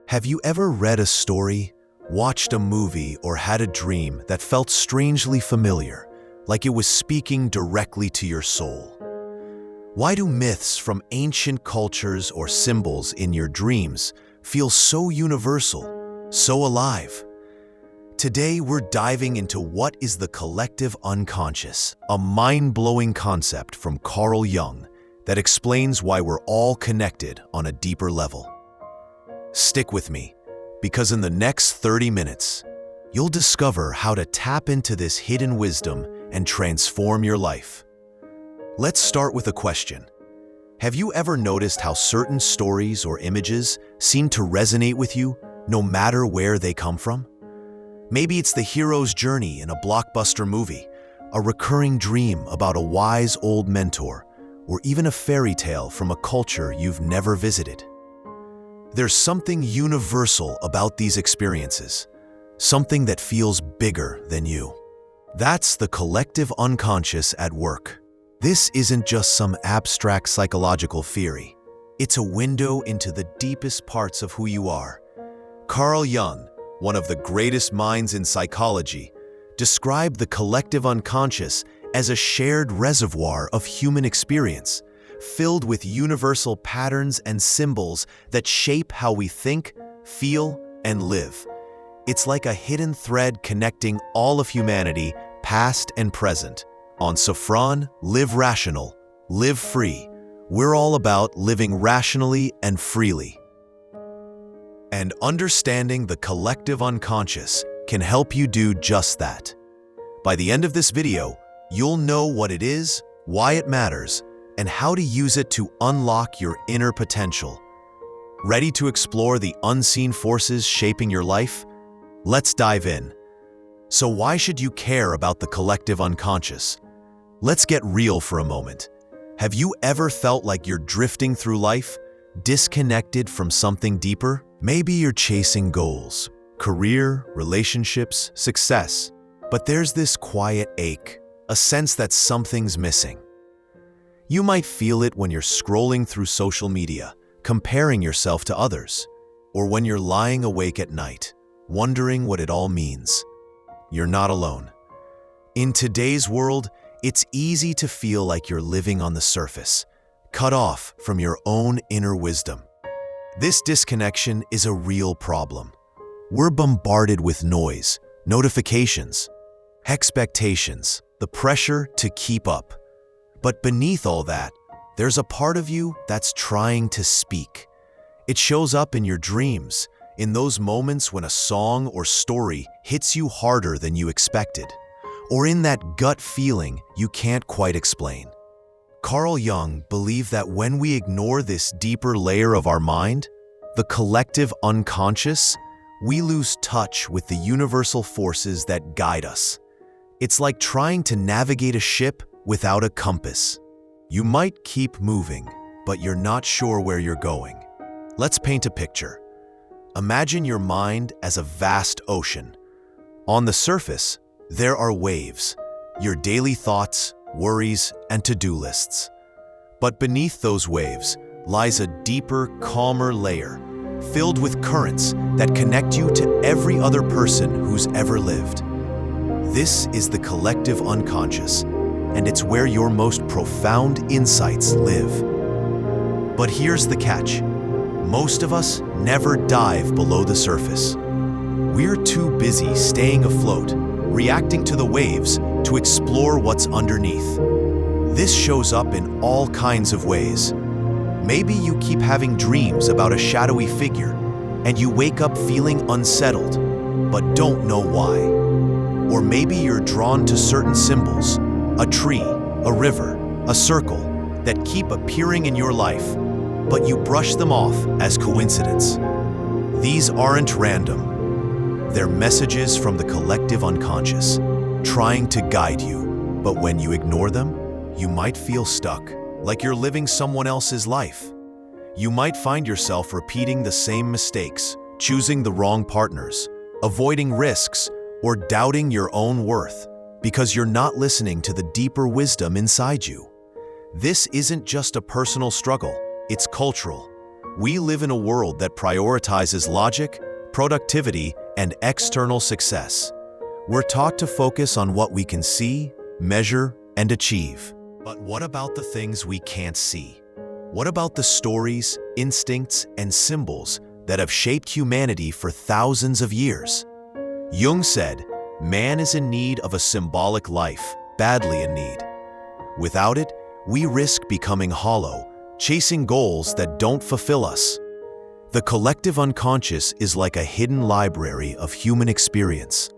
Have you ever read a story, watched a movie, or had a dream that felt strangely familiar, like it was speaking directly to your soul? Why do myths from ancient cultures or symbols in your dreams feel so universal, so alive? Today, we're diving into what is the collective unconscious, a mind-blowing concept from Carl Jung that explains why we're all connected on a deeper level. Stick with me, because in the next 30 minutes, you'll discover how to tap into this hidden wisdom and transform your life. Let's start with a question. Have you ever noticed how certain stories or images seem to resonate with you, no matter where they come from? Maybe it's the hero's journey in a blockbuster movie, a recurring dream about a wise old mentor, or even a fairy tale from a culture you've never visited. There's something universal about these experiences, something that feels bigger than you. That's the collective unconscious at work. This isn't just some abstract psychological theory. It's a window into the deepest parts of who you are. Carl Jung, one of the greatest minds in psychology, described the collective unconscious as a shared reservoir of human experience, filled with universal patterns and symbols that shape how we think, feel, and live. It's like a hidden thread connecting all of humanity, past and present. On Saffron, Live Rational, Live Free, we're all about living rationally and freely. And understanding the collective unconscious can help you do just that. By the end of this video, you'll know what it is, why it matters, and how to use it to unlock your inner potential. Ready to explore the unseen forces shaping your life? Let's dive in. So why should you care about the collective unconscious? Let's get real for a moment. Have you ever felt like you're drifting through life, disconnected from something deeper? Maybe you're chasing goals, career, relationships, success, but there's this quiet ache, a sense that something's missing. You might feel it when you're scrolling through social media, comparing yourself to others, or when you're lying awake at night, wondering what it all means. You're not alone. In today's world, it's easy to feel like you're living on the surface, cut off from your own inner wisdom. This disconnection is a real problem. We're bombarded with noise, notifications, expectations, the pressure to keep up. But beneath all that, there's a part of you that's trying to speak. It shows up in your dreams, in those moments when a song or story hits you harder than you expected, or in that gut feeling you can't quite explain. Carl Jung believed that when we ignore this deeper layer of our mind, the collective unconscious, we lose touch with the universal forces that guide us. It's like trying to navigate a ship without a compass. You might keep moving, but you're not sure where you're going. Let's paint a picture. Imagine your mind as a vast ocean. On the surface, there are waves, your daily thoughts, worries, and to-do lists. But beneath those waves lies a deeper, calmer layer, filled with currents that connect you to every other person who's ever lived. This is the collective unconscious, and it's where your most profound insights live. But here's the catch. Most of us never dive below the surface. We're too busy staying afloat, reacting to the waves, to explore what's underneath. This shows up in all kinds of ways. Maybe you keep having dreams about a shadowy figure, and you wake up feeling unsettled, but don't know why. Or maybe you're drawn to certain symbols, a tree, a river, a circle, that keep appearing in your life, but you brush them off as coincidence. These aren't random. They're messages from the collective unconscious, trying to guide you. But when you ignore them, you might feel stuck, like you're living someone else's life. You might find yourself repeating the same mistakes, choosing the wrong partners, avoiding risks, or doubting your own worth, because you're not listening to the deeper wisdom inside you. This isn't just a personal struggle, it's cultural. We live in a world that prioritizes logic, productivity, and external success. We're taught to focus on what we can see, measure, and achieve. But what about the things we can't see? What about the stories, instincts, and symbols that have shaped humanity for thousands of years? Jung said, "Man is in need of a symbolic life, badly in need. Without it, we risk becoming hollow, chasing goals that don't fulfill us." The collective unconscious is like a hidden library of human experience.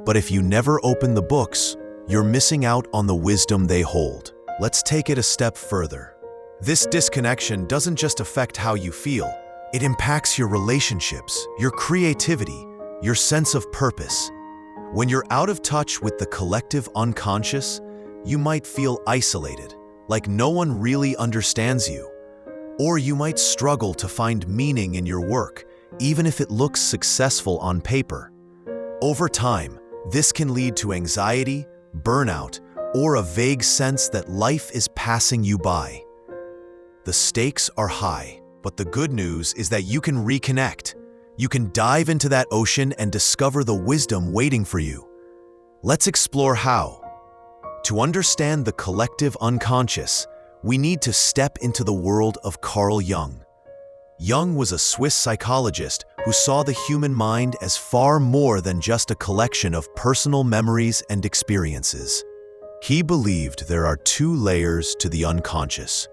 But if you never open the books, you're missing out on the wisdom they hold. Let's take it a step further. This disconnection doesn't just affect how you feel. It impacts your relationships, your creativity, your sense of purpose. When you're out of touch with the collective unconscious, you might feel isolated, like no one really understands you. Or you might struggle to find meaning in your work, even if it looks successful on paper. Over time, this can lead to anxiety, burnout, or a vague sense that life is passing you by. The stakes are high, but the good news is that you can reconnect. You can dive into that ocean and discover the wisdom waiting for you. Let's explore how. To understand the collective unconscious, we need to step into the world of Carl Jung. Jung was a Swiss psychologist who saw the human mind as far more than just a collection of personal memories and experiences. He believed there are two layers to the unconscious: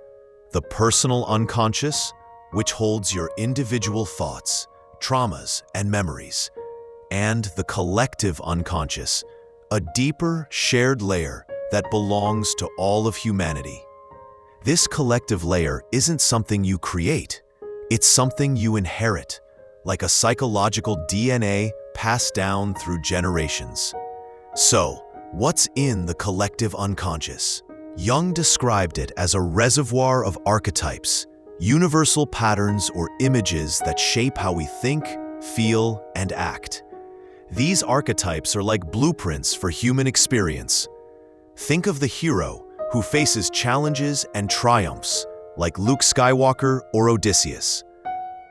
the personal unconscious, which holds your individual thoughts, traumas, and memories, and the collective unconscious, a deeper, shared layer that belongs to all of humanity. This collective layer isn't something you create, it's something you inherit, like a psychological DNA passed down through generations. So, what's in the collective unconscious? Jung described it as a reservoir of archetypes, universal patterns or images that shape how we think, feel, and act. These archetypes are like blueprints for human experience. Think of the hero who faces challenges and triumphs, like Luke Skywalker or Odysseus.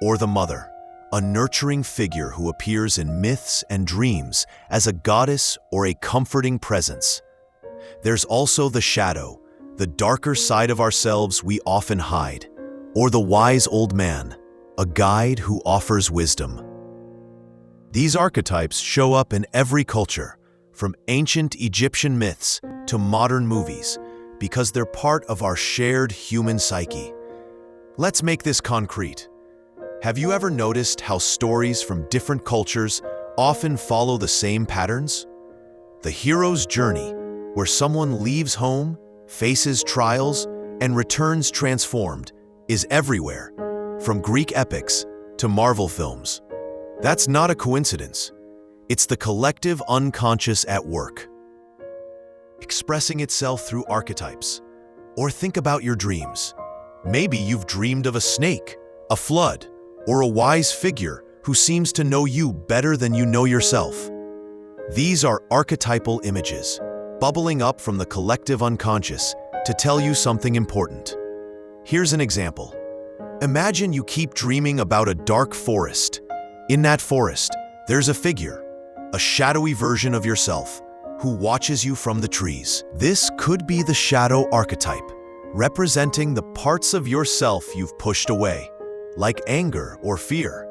Or the mother, a nurturing figure who appears in myths and dreams as a goddess or a comforting presence. There's also the shadow, the darker side of ourselves we often hide, or the wise old man, a guide who offers wisdom. These archetypes show up in every culture, from ancient Egyptian myths to modern movies, because they're part of our shared human psyche. Let's make this concrete. Have you ever noticed how stories from different cultures often follow the same patterns? The hero's journey, where someone leaves home, faces trials, and returns transformed, is everywhere, from Greek epics to Marvel films. That's not a coincidence. It's the collective unconscious at work, expressing itself through archetypes. Or think about your dreams. Maybe you've dreamed of a snake, a flood, or a wise figure who seems to know you better than you know yourself. These are archetypal images, bubbling up from the collective unconscious to tell you something important. Here's an example. Imagine you keep dreaming about a dark forest. In that forest, there's a figure, a shadowy version of yourself, who watches you from the trees. This could be the shadow archetype, representing the parts of yourself you've pushed away, like anger or fear.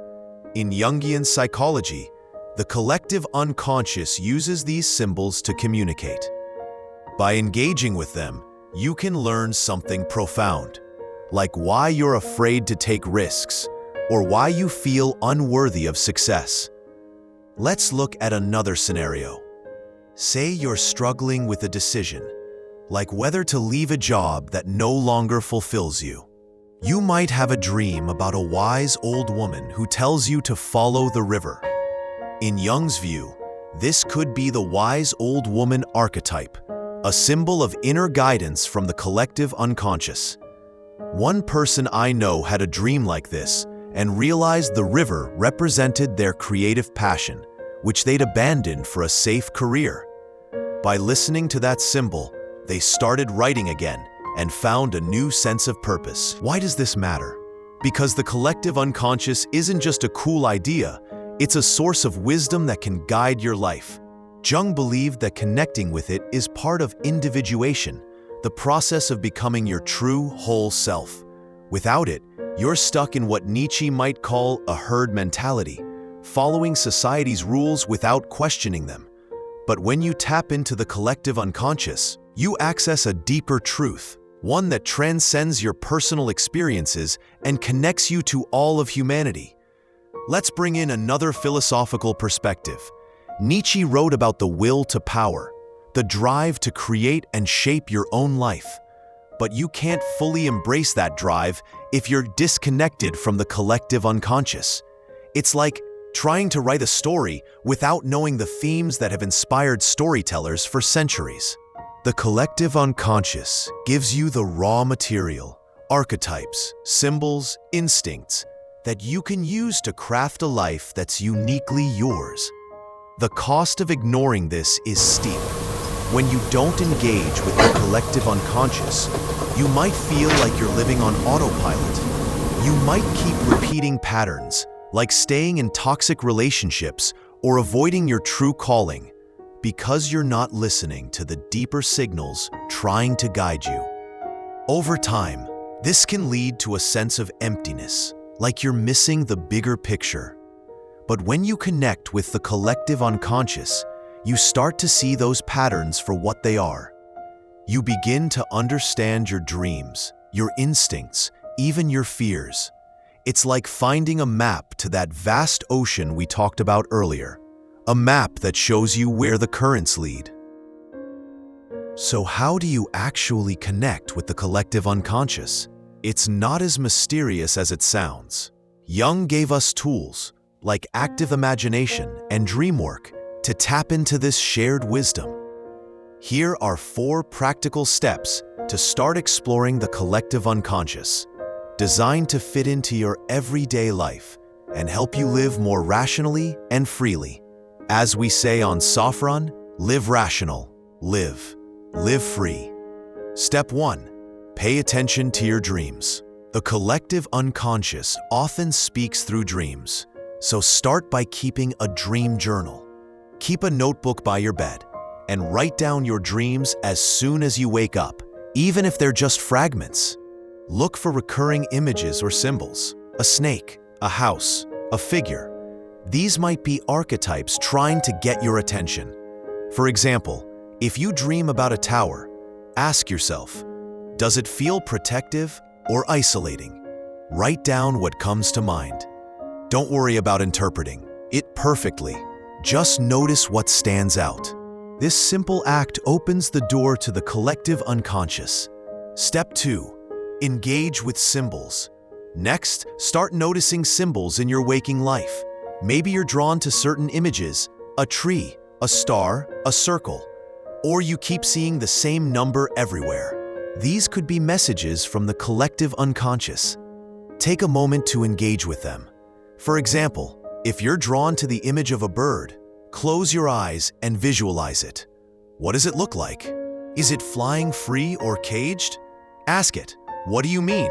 In Jungian psychology, the collective unconscious uses these symbols to communicate. By engaging with them, you can learn something profound, like why you're afraid to take risks, or why you feel unworthy of success. Let's look at another scenario. Say you're struggling with a decision, like whether to leave a job that no longer fulfills you. You might have a dream about a wise old woman who tells you to follow the river. In Jung's view, this could be the wise old woman archetype, a symbol of inner guidance from the collective unconscious. One person I know had a dream like this and realized the river represented their creative passion, which they'd abandoned for a safe career. By listening to that symbol, they started writing again and found a new sense of purpose. Why does this matter? Because the collective unconscious isn't just a cool idea, it's a source of wisdom that can guide your life. Jung believed that connecting with it is part of individuation, the process of becoming your true, whole self. Without it, you're stuck in what Nietzsche might call a herd mentality, following society's rules without questioning them. But when you tap into the collective unconscious, you access a deeper truth, one that transcends your personal experiences and connects you to all of humanity. Let's bring in another philosophical perspective. Nietzsche wrote about the will to power, the drive to create and shape your own life. But you can't fully embrace that drive if you're disconnected from the collective unconscious. It's like trying to write a story without knowing the themes that have inspired storytellers for centuries. The collective unconscious gives you the raw material, archetypes, symbols, instincts that you can use to craft a life that's uniquely yours. The cost of ignoring this is steep. When you don't engage with the collective unconscious, you might feel like you're living on autopilot. You might keep repeating patterns, like staying in toxic relationships or avoiding your true calling, because you're not listening to the deeper signals trying to guide you. Over time, this can lead to a sense of emptiness, like you're missing the bigger picture. But when you connect with the collective unconscious, you start to see those patterns for what they are. You begin to understand your dreams, your instincts, even your fears. It's like finding a map to that vast ocean we talked about earlier, a map that shows you where the currents lead. So how do you actually connect with the collective unconscious? It's not as mysterious as it sounds. Jung gave us tools, like active imagination and dream work, to tap into this shared wisdom. Here are 4 practical steps to start exploring the collective unconscious, designed to fit into your everyday life and help you live more rationally and freely. As we say on Saffron, live rational, live free. Step 1. Pay attention to your dreams. The collective unconscious often speaks through dreams, so start by keeping a dream journal. Keep a notebook by your bed and write down your dreams as soon as you wake up, even if they're just fragments. Look for recurring images or symbols, a snake, a house, a figure. These might be archetypes trying to get your attention. For example, if you dream about a tower, ask yourself, does it feel protective or isolating? Write down what comes to mind. Don't worry about interpreting it perfectly. Just notice what stands out. This simple act opens the door to the collective unconscious. Step 2. Engage with symbols. Next, start noticing symbols in your waking life. Maybe you're drawn to certain images, a tree, a star, a circle, or you keep seeing the same number everywhere. These could be messages from the collective unconscious. Take a moment to engage with them. For example, if you're drawn to the image of a bird, close your eyes and visualize it. What does it look like? Is it flying free or caged? Ask it, what do you mean?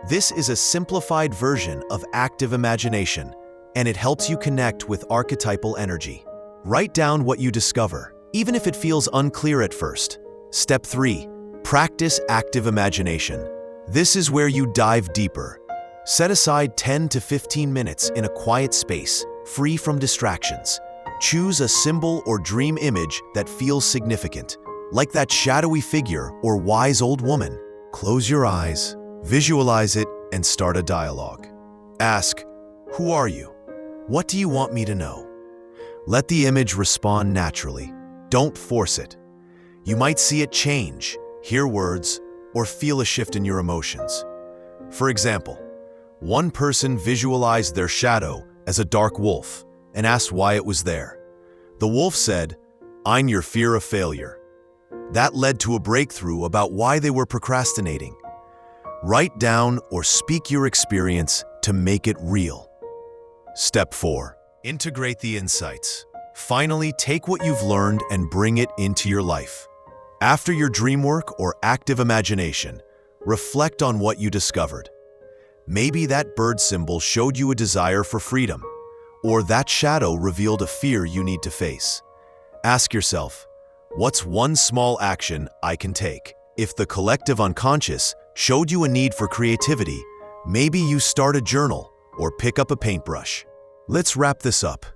This is a simplified version of active imagination, and it helps you connect with archetypal energy. Write down what you discover, even if it feels unclear at first. Step 3. Practice active imagination. This is where you dive deeper. Set aside 10 to 15 minutes in a quiet space, free from distractions. Choose a symbol or dream image that feels significant, like that shadowy figure or wise old woman. Close your eyes, visualize it, and start a dialogue. Ask, who are you? What do you want me to know? Let the image respond naturally. Don't force it. You might see it change, hear words, or feel a shift in your emotions. For example, one person visualized their shadow as a dark wolf and asked why it was there. The wolf said, "I'm your fear of failure." That led to a breakthrough about why they were procrastinating. Write down or speak your experience to make it real. Step 4. Integrate the insights. Finally, take what you've learned and bring it into your life. After your dream work or active imagination, reflect on what you discovered. Maybe that bird symbol showed you a desire for freedom, or that shadow revealed a fear you need to face. Ask yourself, what's one small action I can take? If the collective unconscious showed you a need for creativity, maybe you start a journal or pick up a paintbrush. Let's wrap this up.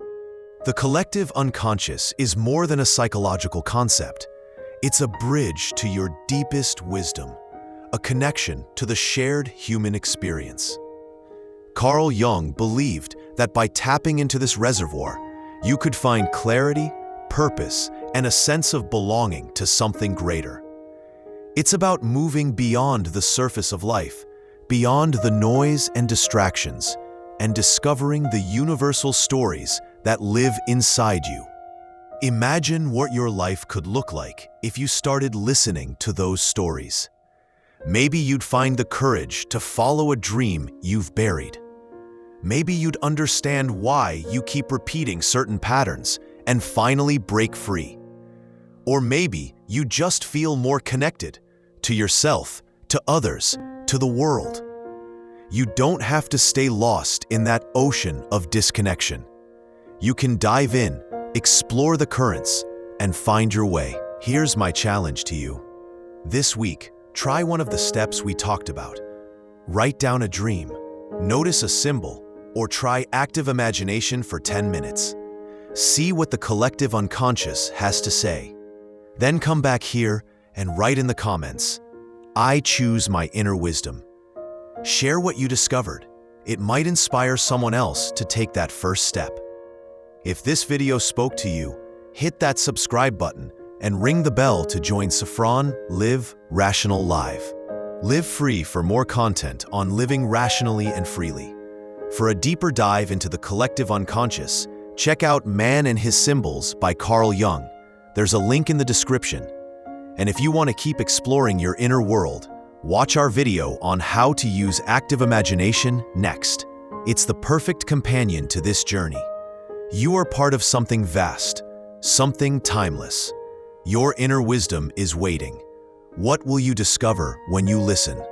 The collective unconscious is more than a psychological concept. It's a bridge to your deepest wisdom, a connection to the shared human experience. Carl Jung believed that by tapping into this reservoir, you could find clarity, purpose, and a sense of belonging to something greater. It's about moving beyond the surface of life, beyond the noise and distractions, and discovering the universal stories that live inside you. Imagine what your life could look like if you started listening to those stories. Maybe you'd find the courage to follow a dream you've buried. Maybe you'd understand why you keep repeating certain patterns and finally break free. Or maybe you just feel more connected to yourself, to others, to the world. You don't have to stay lost in that ocean of disconnection. You can dive in, explore the currents, and find your way. Here's my challenge to you. This week, try one of the steps we talked about. Write down a dream, notice a symbol, or try active imagination for 10 minutes. See what the collective unconscious has to say. Then come back here and write in the comments, "I choose my inner wisdom." Share what you discovered. It might inspire someone else to take that first step. If this video spoke to you, hit that subscribe button and ring the bell to join Saffron Live Rational Live. Live free for more content on living rationally and freely. For a deeper dive into the collective unconscious, check out Man and His Symbols by Carl Jung. There's a link in the description. And if you want to keep exploring your inner world, watch our video on how to use active imagination next. It's the perfect companion to this journey. You are part of something vast, something timeless. Your inner wisdom is waiting. What will you discover when you listen?